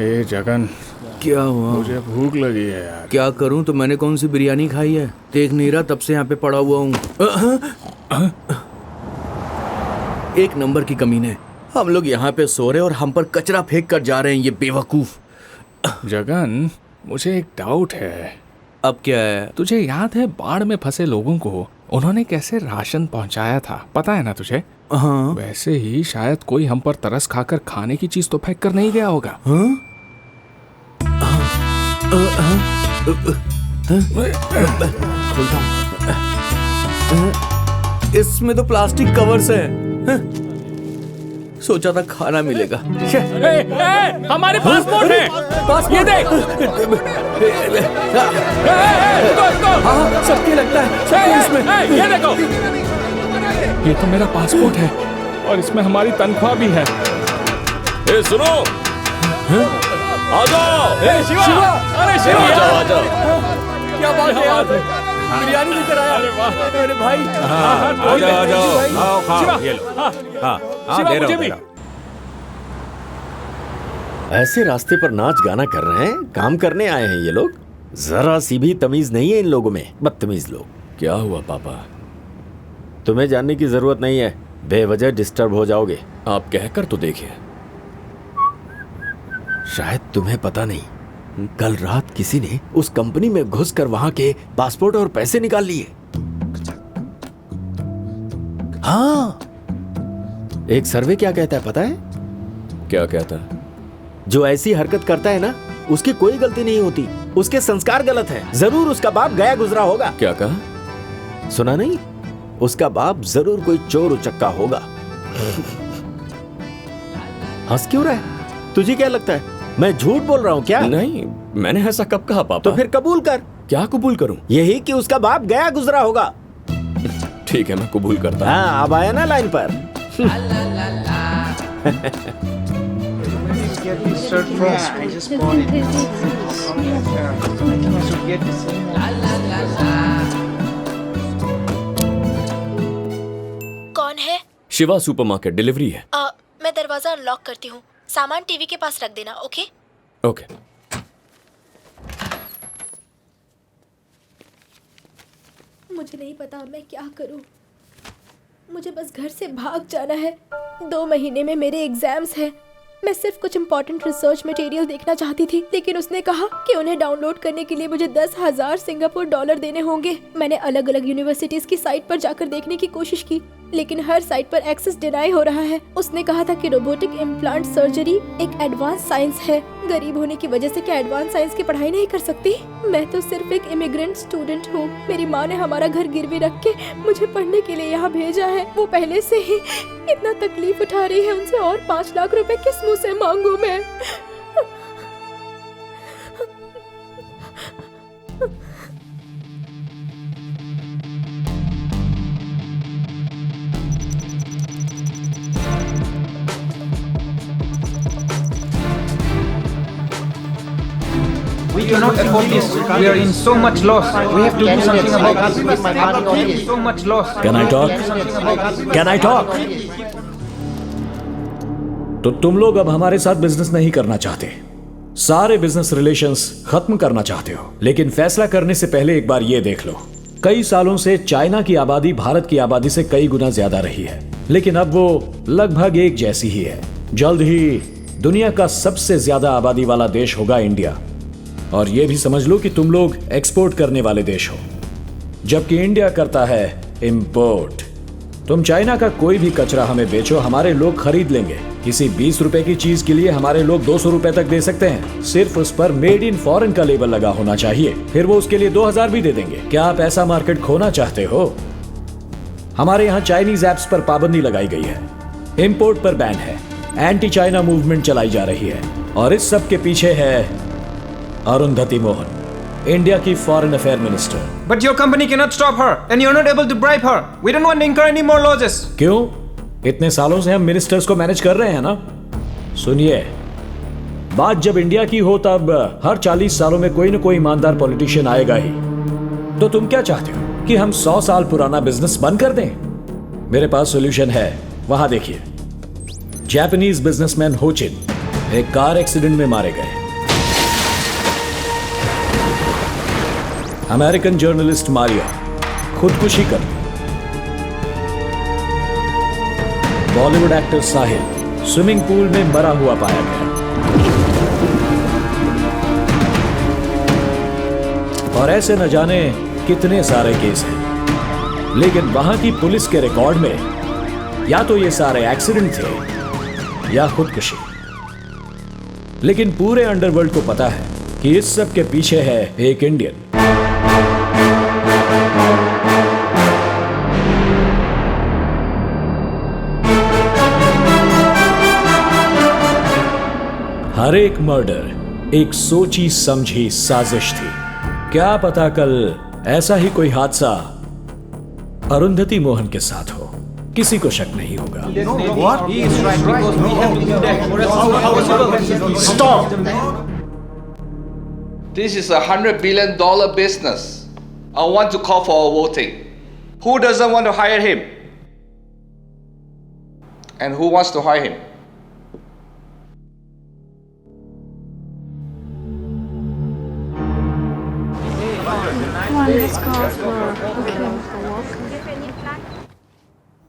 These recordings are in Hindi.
ए जगन, क्या हुआ? मुझे भूख लगी है यार। क्या करूं? तो मैंने कौन सी बिरयानी खाई है? देख नहीं रहा, तब से यहाँ पे पड़ा हुआ हूँ। एक नंबर की कमीने। हम लोग यहाँ पे सो रहे और हम पर कचरा फेंक कर जा रहे हैं, ये बेवकूफ। जगन, मुझे एक डाउट है। अब क्या है? तुझे याद है बाढ़ में फंसे लोगों को उन्होंने कैसे राशन पहुंचाया था? पता है ना तुझे? हाँ। वैसे ही शायद कोई हम पर तरस खाकर खाने की चीज तो फेंक कर नहीं गया होगा। इसमें तो प्लास्टिक कवर्स हैं। सोचा था खाना मिलेगा। हमारे पासपोर्ट है। ये देख। हाँ, सबके लगता है इसमें। ये देखो, ये तो मेरा पासपोर्ट है और इसमें हमारी तनख्वाह भी है। ए सुनो, आ जाओ। शिवा! अरे शिवा, आ जाओ। क्या बात है यार? बिरयानी लेकर आया। अरे भाई, आ जाओ। आओ खाओ, ये लो। हाँ, दे रहा हूँ। ऐसे रास्ते पर नाच गाना कर रहे हैं, काम करने आए हैं ये लोग। जरा सी भी तमीज नहीं है इन लोगों में, बदतमीज लोग। क्या हुआ पापा? तुम्हें जानने की जरूरत नहीं है, बेवजह डिस्टर्ब हो जाओगे। आप कहकर तो देखिए। शायद तुम्हें पता नहीं, कल रात किसी ने उस कंपनी में घुसकर वहां के पासपोर्ट और पैसे निकाल लिए। हाँ, एक सर्वे क्या कहता है पता है? क्या कहता है? जो ऐसी हरकत करता है ना, उसकी कोई गलती नहीं होती, उसके संस्कार गलत है। जरूर उसका बाप गया गुजरा होगा। क्या कहा? सुना नहीं? उसका बाप जरूर कोई चोर उचक्का होगा। हंस क्यों रहा है? तुझे क्या लगता है मैं झूठ बोल रहा हूँ क्या? नहीं, मैंने ऐसा कब कहा पापा? तो फिर कबूल कर। क्या कबूल करूं? यही कि उसका बाप गया गुजरा होगा। ठीक है, मैं कबूल करता हूं। हाँ, अब आया ना लाइन पर। कौन है? शिवा सुपरमार्केट, डिलीवरी है। मैं दरवाजा अनलॉक करती हूँ, सामान टीवी के पास रख देना। ओके? ओके। मुझे नहीं पता मैं क्या करूँ। मुझे बस घर से भाग जाना है। 2 महीने में मेरे एग्जाम्स हैं। मैं सिर्फ कुछ इंपॉर्टेंट रिसर्च मटेरियल देखना चाहती थी, लेकिन उसने कहा कि उन्हें डाउनलोड करने के लिए मुझे 10,000 सिंगापुर डॉलर देने होंगे। मैंने अलग अलग यूनिवर्सिटीज की साइट पर जाकर देखने की कोशिश की, लेकिन हर साइट पर एक्सेस डिनाई हो रहा है। उसने कहा था कि रोबोटिक इम्प्लांट सर्जरी एक एडवांस साइंस है। गरीब होने की वजह से क्या एडवांस साइंस की पढ़ाई नहीं कर सकती? मैं तो सिर्फ एक इमिग्रेंट स्टूडेंट हूँ। मेरी माँ ने हमारा घर गिरवी रख के मुझे पढ़ने के लिए यहाँ भेजा है। वो पहले से ही इतना तकलीफ उठा रही है, उनसे और 5 लाख रुपए किस मुँह से मांगू मैं? We cannot afford this. We are in so much loss. We have to do something about this. We have so much loss. Can I talk? Can I talk? तो तुम लोग अब हमारे साथ बिजनेस नहीं करना चाहते, सारे बिजनेस रिलेशंस खत्म करना चाहते हो। लेकिन फैसला करने से पहले एक बार ये देख लो, कई सालों से चाइना की आबादी भारत की आबादी से कई गुना ज्यादा रही है, लेकिन अब वो लगभग एक जैसी ही है। जल्द ही दुनिया का सबसे ज्यादा आबादी वाला देश होगा इंडिया। और ये भी समझ लो कि तुम लोग एक्सपोर्ट करने वाले देश हो, जबकि इंडिया करता है इंपोर्ट। तुम चाइना का कोई भी कचरा हमें बेचो, हमारे लोग खरीद लेंगे। किसी 20 रुपए की चीज के लिए हमारे लोग 200 रुपए तक दे सकते हैं। सिर्फ उस पर मेड इन फॉरेन का लेबल लगा होना चाहिए, फिर वो उसके लिए 2000 भी दे देंगे। क्या आप ऐसा मार्केट खोना चाहते हो? हमारे यहाँ चाइनीज एप्स पर पाबंदी लगाई गई है, इंपोर्ट पर बैन है, एंटी चाइना मूवमेंट चलाई जा रही है, और इस सब के पीछे है अरुंधति मोहन, इंडिया की foreign affair minister. But your company cannot stop her, and you're not able to bribe her. We don't want to incur any more losses. क्यों? इतने सालों से हम मिनिस्टर्स को मैनेज कर रहे हैं ना। सुनिए, बात जब इंडिया की हो तब हर 40 सालों में कोई ना कोई ईमानदार पॉलिटिशियन आएगा ही। तो तुम क्या चाहते हो कि हम 100 साल पुराना बिजनेस बंद कर दें? मेरे पास सॉल्यूशन है, वहां देखिए। जापानीज बिजनेसमैन हो चिन एक कार एक्सीडेंट में मारे गए। अमेरिकन जर्नलिस्ट मारिया खुदकुशी कर ली। बॉलीवुड एक्टर साहिल स्विमिंग पूल में मरा हुआ पाया गया। और ऐसे न जाने कितने सारे केस हैं, लेकिन वहां की पुलिस के रिकॉर्ड में या तो ये सारे एक्सीडेंट थे या खुदकुशी। लेकिन पूरे अंडरवर्ल्ड को पता है कि इस सब के पीछे है एक इंडियन। हर एक मर्डर एक सोची समझी साजिश थी। क्या पता कल ऐसा ही कोई हादसा अरुंधति मोहन के साथ हो, किसी को शक नहीं होगा। Stop! This is $100 billion business. I want to call for a voting. Who doesn't want to hire him? And who wants to hire him?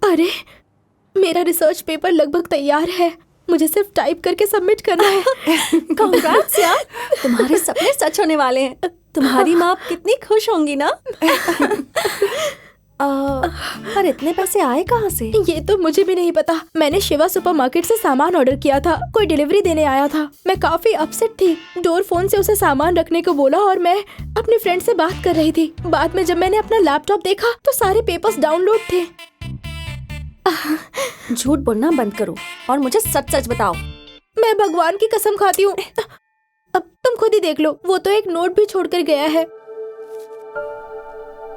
अरे मेरा रिसर्च पेपर लगभग तैयार है, मुझे सिर्फ टाइप करके सबमिट करना है। कांग्रेट्स यार, तुम्हारे सपने सच होने वाले हैं। तुम्हारी माँ कितनी खुश होंगी ना। पर इतने पैसे आए कहाँ से? ये तो मुझे भी नहीं पता। मैंने शिवा सुपरमार्केट से सामान ऑर्डर किया था, कोई डिलीवरी देने आया था। मैं काफी अपसेट थी। डोर फोन से उसे सामान रखने को बोला और मैं अपनी फ्रेंड से बात कर रही थी। बाद में जब मैंने अपना लैपटॉप देखा तो सारे पेपर्स डाउनलोड थे। झूठ बोलना बंद करो और मुझे सच सच बताओ। मैं भगवान की कसम खाती हूँ। अब तुम खुद ही देख लो, वो तो एक नोट भी छोड़कर गया है।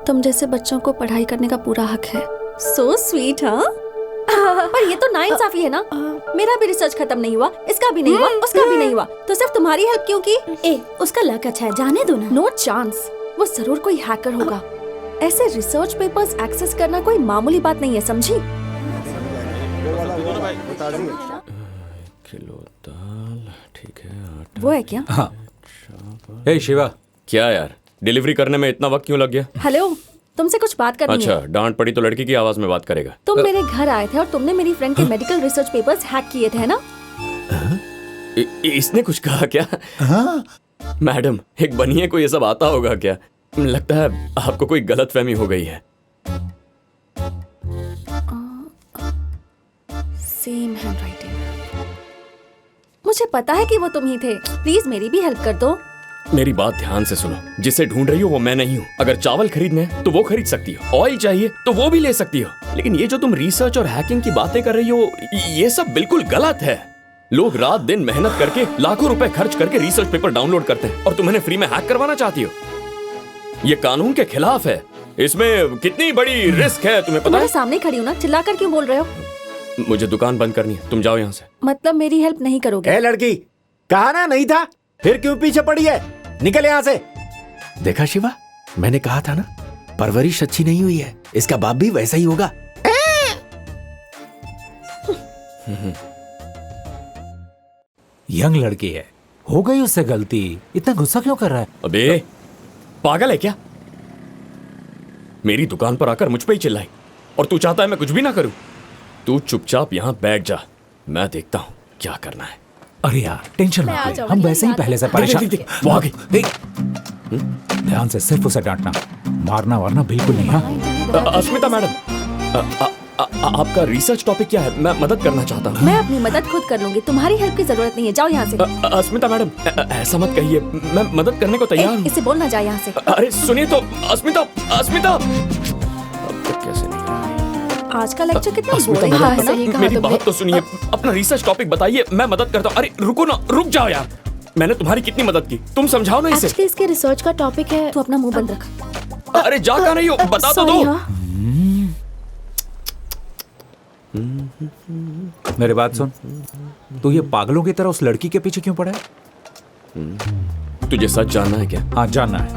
तुम जैसे बच्चों को पढ़ाई करने का पूरा हक है। So sweet. हाँ, पर ये तो नाइंसाफी है ना। मेरा भी रिसर्च खत्म नहीं हुआ, इसका भी नहीं हुआ, उसका भी नहीं हुआ, तो सिर्फ तुम्हारी हेल्प क्यों की? उसका लक अच्छा है, जाने दो ना। नो चांस, वो जरूर कोई हैकर होगा। ऐसे रिसर्च पेपर्स एक्सेस करना कोई मामूली बात नहीं है, समझी? किलो दाल, ठीक है, आटा। वो है क्या? हाँ। हे शिवा, क्या यार, डिलीवरी करने में इतना वक्त क्यों लग गया? हेलो, तुमसे कुछ बात करनी अच्छा, है। डांट पड़ी तो लड़की की आवाज में बात करेगा। तुम मेरे घर आए थे और तुमने मेरी फ्रेंड के मेडिकल रिसर्च पेपर्स हैक किए थे, है ना? इसने कुछ कहा क्या? मैडम, एक बनिए को ये सब आता होगा क्या? लगता है आपको कोई गलतफहमी हो गई है। Same handwriting. मुझे पता है कि वो तुम ही थे। प्लीज मेरी भी हेल्प कर दो। मेरी बात ध्यान से सुनो, जिसे ढूंढ रही हो वो मैं नहीं हूँ। अगर चावल खरीदने हैं तो वो खरीद सकती हो, ऑयल चाहिए तो वो भी ले सकती हो, लेकिन ये जो तुम रिसर्च और हैकिंग की बातें कर रही हो, ये सब बिल्कुल गलत है। लोग रात दिन मेहनत करके लाखों रुपए खर्च करके रिसर्च पेपर डाउनलोड करते हैं और तुम इन्हें फ्री में हैक करवाना चाहती हो। ये कानून के खिलाफ है। इसमें कितनी बड़ी रिस्क है तुम्हें पता तुम्हारे है? सामने खड़ी हूँ ना, चिल्लाकर क्यों बोल रहे हो? मुझे दुकान बंद करनी है, तुम जाओ यहाँ से। मतलब मेरी हेल्प नहीं करोगे? ए लड़की, कहा ना नहीं था, फिर क्यों पीछे पड़ी है? निकल यहाँ से। देखा शिवा, मैंने कहा था ना, परवरिश अच्छी नहीं हुई है, इसका बाप भी वैसा ही होगा। यंग लड़की है, हो गई उससे गलती, इतना गुस्सा क्यों कर रहा है? अबे पागल है क्या? मेरी दुकान पर आकर मुझ पे ही चिल्लाई और तू चाहता है मैं कुछ भी ना करूं? तू चुपचाप यहाँ बैठ जा, मैं देखता हूँ क्या करना है। अरे यार, टेंशन मैं आ मत ले, जाऊंगी, हम वैसे ही पहले से परेशान। वो आ गई। ध्यान से, सिर्फ उसे डांटना, मारना वारना बिल्कुल नहीं। हाँ, अस्मिता मैडम, आपका रिसर्च टॉपिक क्या है? मैं मदद करना चाहता हूँ। मैं अपनी मदद खुद कर लूंगी, तुम्हारी हेल्प की जरूरत नहीं है। जाओ यहाँ से। अस्मिता मैडम, ऐसा मत कहिए, मैं मदद करने को तैयार हूँ। इसे बोलना जा यहाँ से। अरे सुनिए तो, अस्मिता, अस्मिता। अब तक कैसे नहीं आई? आज का लेक्चर कितना अस्मिता बोरिंग मैडम, है ना? मेरी बात तो सुनिए, अपना रिसर्च टॉपिक बताइए, मैं मदद करता हूँ। अरे रुको ना, रुक जाओ यार, मैंने तुम्हारी कितनी मदद की, तुम समझाओ ना इसे। एक्चुअली इसके रिसर्च का टॉपिक है। तू अपना मुंह बंद रख। अरे जा कहाँ रही हो, बता तो दो। मेरी बात सुन, तू ये पागलों की तरह उस लड़की के पीछे क्यों पड़ा है? तुझे सच जानना है क्या? हाँ, जानना है।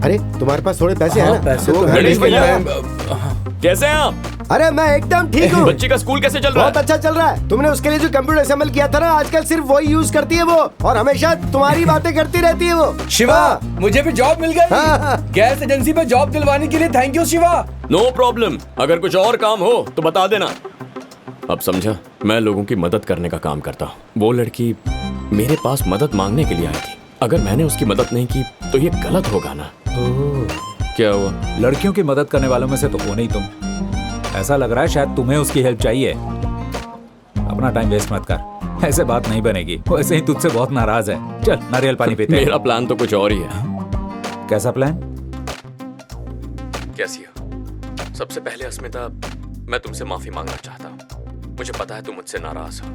अरे तुम्हारे पास थोड़े पैसे हैं ना? पैसे तो घर गणेश लेके भैया, जाए। कैसे हैं आप? अरे मैं एकदम ठीक हूँ। बच्ची का स्कूल कैसे चल रहा बहुत है? अच्छा चल रहा है। तुमने उसके लिए जो कंप्यूटर असेंबल किया था ना, आजकल सिर्फ वही यूज करती है वो, और हमेशा तुम्हारी बातें करती रहती है वो। शिवा, मुझे भी जॉब मिल गई। हाँ। गैस एजेंसी पे जॉब दिलवाने के लिए thank you Shiva. No problem, अगर कुछ और काम हो तो बता देना। अब समझा, मैं लोगों की मदद करने का काम करता हूँ। वो लड़की मेरे पास मदद मांगने के लिए आई थी। अगर मैंने उसकी मदद नहीं की तो ये गलत होगा ना। क्या हुआ? लड़कियों की मदद करने वालों में से तो हो नहीं तुम। ऐसा लग रहा है शायद तुम्हें उसकी हेल्प चाहिए। अपना टाइम वेस्ट मत कर, ऐसे बात नहीं बनेगी। वैसे ही तुझसे बहुत नाराज है। चल नारियल पानी पीते हैं। मेरा प्लान तो कुछ और ही है। कैसा प्लान? कैसी हो? सबसे पहले अस्मिता, मैं तुमसे माफी मांगना चाहता हूँ। मुझे पता है तुम मुझसे नाराज हो,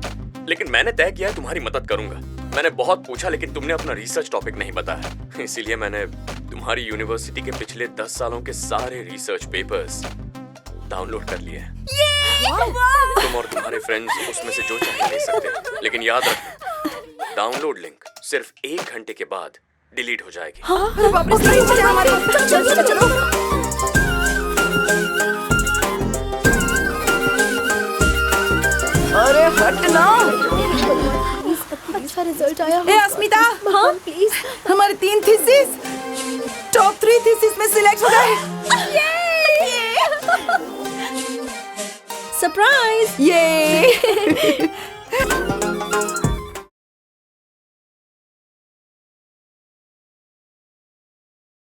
लेकिन मैंने तय किया है तुम्हारी मदद करूंगा। मैंने बहुत पूछा लेकिन तुमने अपना रिसर्च टॉपिक नहीं बताया, इसीलिए मैंने तुम्हारी यूनिवर्सिटी के पिछले 10 सालों के सारे रिसर्च पेपर्स डाउनलोड कर लिए हैं। तुम और तुम्हारे फ्रेंड्स उसमें से जो चाहे ले सकते हैं, लेकिन याद रखना, डाउनलोड लिंक सिर्फ 1 घंटे के बाद डिलीट हो जाएगी। अरे हट ना। अच्छा रिजल्ट आया। ए अस्मिता, हाँ प्लीज, हमारे 3 थीसिस टॉप 3 थीसिस में सिलेक्ट हो गए। सरप्राइज। ये